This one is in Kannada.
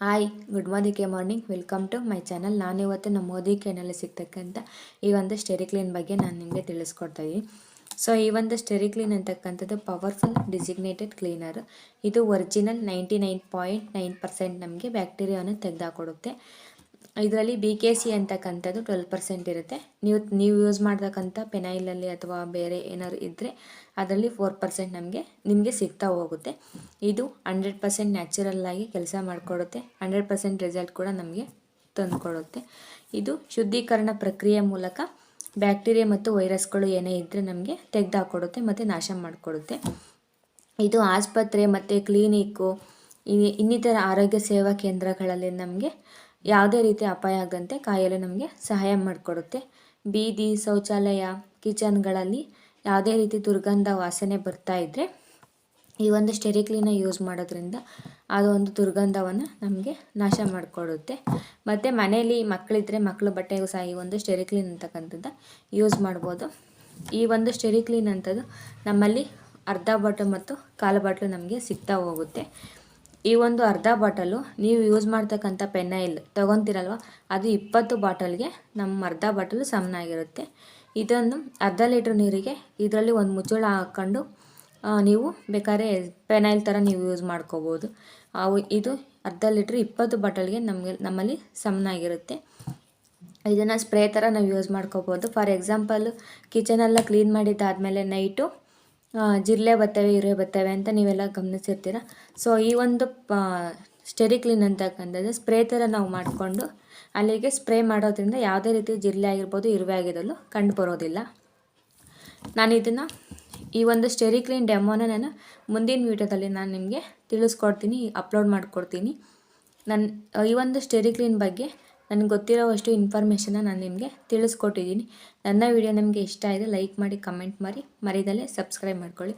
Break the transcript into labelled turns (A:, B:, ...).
A: Hi good morning welcome to my channel. ನಾನಿವತ್ತು ನಮ್ಮ ಮೋದಿ ಕೇನಲ್ಲಿ ಸಿಗ್ತಕ್ಕಂಥ ಈ ಒಂದು ಸ್ಟೆರಿಕ್ಲೀನ್ ಬಗ್ಗೆ ನಾನು ನಿಮಗೆ ತಿಳಿಸ್ಕೊಡ್ತಾ ಇದ್ದೀನಿ. ಸೊ ಈ ಒಂದು ಸ್ಟೆರಿಕ್ಲೀನ್ ಅಂತಕ್ಕಂಥದ್ದು ಪವರ್ಫುಲ್ ಡಿಸಿಗ್ನೇಟೆಡ್ ಕ್ಲೀನರ್. ಇದು ಒರಿಜಿನಲ್ 99.9% ನಮಗೆ ಬ್ಯಾಕ್ಟೀರಿಯಾವನ್ನು ತೆಗೆದುಕೊಡುತ್ತೆ. ಇದರಲ್ಲಿ BKC ಅಂತಕ್ಕಂಥದ್ದು 12% ಇರುತ್ತೆ. ನೀವು ಯೂಸ್ ಮಾಡ್ತಕ್ಕಂಥ ಪೆನೈಲಲ್ಲಿ ಅಥವಾ ಬೇರೆ ಏನಾದ್ರು ಇದ್ದರೆ ಅದರಲ್ಲಿ 4% ನಿಮಗೆ ಸಿಗ್ತಾ ಹೋಗುತ್ತೆ. ಇದು 100% ನ್ಯಾಚುರಲ್ ಆಗಿ ಕೆಲಸ ಮಾಡಿಕೊಡುತ್ತೆ. 100% ರಿಸಲ್ಟ್ ಕೂಡ ನಮಗೆ ತಂದುಕೊಡುತ್ತೆ. ಇದು ಶುದ್ಧೀಕರಣ ಪ್ರಕ್ರಿಯೆ ಮೂಲಕ ಬ್ಯಾಕ್ಟೀರಿಯಾ ಮತ್ತು ವೈರಸ್ಗಳು ಏನೇ ಇದ್ದರೆ ನಮಗೆ ತೆಗೆದುಹಾಕೊಡುತ್ತೆ ಮತ್ತು ನಾಶ ಮಾಡಿಕೊಡುತ್ತೆ. ಇದು ಆಸ್ಪತ್ರೆ ಮತ್ತು ಕ್ಲಿನಿಕ್ಕು ಇನ್ನಿತರ ಆರೋಗ್ಯ ಸೇವಾ ಕೇಂದ್ರಗಳಲ್ಲಿ ನಮಗೆ ಯಾವುದೇ ರೀತಿ ಅಪಾಯ ಆಗದಂತೆ ಕಾಯಲು ನಮಗೆ ಸಹಾಯ ಮಾಡಿಕೊಡುತ್ತೆ. ಬೀದಿ, ಶೌಚಾಲಯ, ಕಿಚನ್ಗಳಲ್ಲಿ ಯಾವುದೇ ರೀತಿ ದುರ್ಗಂಧ ವಾಸನೆ ಬರ್ತಾ ಇದ್ದರೆ ಈ ಒಂದು ಸ್ಟೆರಿಕ್ಲೀನ ಯೂಸ್ ಮಾಡೋದ್ರಿಂದ ಅದು ಒಂದು ದುರ್ಗಂಧವನ್ನು ನಮಗೆ ನಾಶ ಮಾಡಿಕೊಡುತ್ತೆ. ಮತ್ತು ಮನೆಯಲ್ಲಿ ಮಕ್ಕಳಿದ್ದರೆ ಮಕ್ಕಳು ಬಟ್ಟೆಗೂ ಸಹ ಈ ಒಂದು ಸ್ಟೆರಿಕ್ಲೀನ್ ಅಂತಕ್ಕಂಥದ್ದು ಯೂಸ್ ಮಾಡ್ಬೋದು. ಈ ಒಂದು ಸ್ಟೆರಿಕ್ಲೀನ್ ಅಂಥದ್ದು ನಮ್ಮಲ್ಲಿ ಅರ್ಧ ಬಾಟಲ್ ಮತ್ತು ಕಾಲು ಬಾಟ್ಲು ನಮಗೆ ಸಿಗ್ತಾ ಹೋಗುತ್ತೆ. ಈ ಒಂದು ಅರ್ಧ ಬಾಟಲು ನೀವು ಯೂಸ್ ಮಾಡ್ತಕ್ಕಂಥ ಪೆನೈಲ್ ತೊಗೊತೀರಲ್ವ, ಅದು 20 ಬಾಟಲ್ಗೆ ನಮ್ಮ ಅರ್ಧ ಬಾಟಲು ಸಮನಾಗಿರುತ್ತೆ. ಇದನ್ನು ಅರ್ಧ ಲೀಟ್ರ್ ನೀರಿಗೆ ಇದರಲ್ಲಿ ಒಂದು ಮುಚ್ಚಳ ಹಾಕ್ಕೊಂಡು ನೀವು ಬೇಕಾದ್ರೆ ಪೆನೈಲ್ ಥರ ನೀವು ಯೂಸ್ ಮಾಡ್ಕೋಬೋದು. ಇದು ಅರ್ಧ ಲೀಟ್ರ್ 20 ಬಾಟಲ್ಗೆ ನಮ್ಮಲ್ಲಿ ಸಮನಾಗಿರುತ್ತೆ. ಇದನ್ನು ಸ್ಪ್ರೇ ಥರ ನಾವು ಯೂಸ್ ಮಾಡ್ಕೋಬೋದು. ಫಾರ್ ಎಕ್ಸಾಂಪಲ್ ಕಿಚನೆಲ್ಲ ಕ್ಲೀನ್ ಮಾಡಿದ್ದಾದಮೇಲೆ ನೈಟು ಜಿರಳೆ ಬರ್ತವೆ, ಇರುವೆ ಬರ್ತವೆ ಅಂತ ನೀವೆಲ್ಲ ಗಮನಿಸಿರ್ತೀರ. ಸೊ ಈ ಒಂದು ಸ್ಟೆರಿಕ್ಲೀನ್ ಅಂತಕ್ಕಂಥದ್ದು ಸ್ಪ್ರೇ ಥರ ನಾವು ಮಾಡಿಕೊಂಡು ಅಲ್ಲಿಗೆ ಸ್ಪ್ರೇ ಮಾಡೋದ್ರಿಂದ ಯಾವುದೇ ರೀತಿ ಜಿರಳೆ ಆಗಿರ್ಬೋದು, ಇರುವೆ ಆಗಿರಲು ಕಂಡು ಬರೋದಿಲ್ಲ. ನಾನು ಇದನ್ನು ಈ ಒಂದು ಸ್ಟೆರಿಕ್ಲೀನ್ ಡೆಮೋನ ನಾನು ಮುಂದಿನ ವೀಡಿಯೋದಲ್ಲಿ ನಾನು ನಿಮಗೆ ತಿಳಿಸ್ಕೊಡ್ತೀನಿ, ಅಪ್ಲೋಡ್ ಮಾಡಿಕೊಡ್ತೀನಿ. ಈ ಒಂದು ಸ್ಟೆರಿಕ್ಲೀನ್ ಬಗ್ಗೆ ನನಗೆ ಗೊತ್ತಿರೋವಷ್ಟು ಇನ್ಫಾರ್ಮೇಷನ್ನ ನಾನು ನಿಮಗೆ ತಿಳಿಸ್ಕೊಟ್ಟಿದ್ದೀನಿ. ನನ್ನ ವಿಡಿಯೋ ನಿಮಗೆ ಇಷ್ಟ ಆದರೆ ಲೈಕ್ ಮಾಡಿ, ಕಮೆಂಟ್ ಮಾಡಿ, ಮರಿದಲ್ಲೇ ಸಬ್ಸ್ಕ್ರೈಬ್ ಮಾಡ್ಕೊಳ್ಳಿ.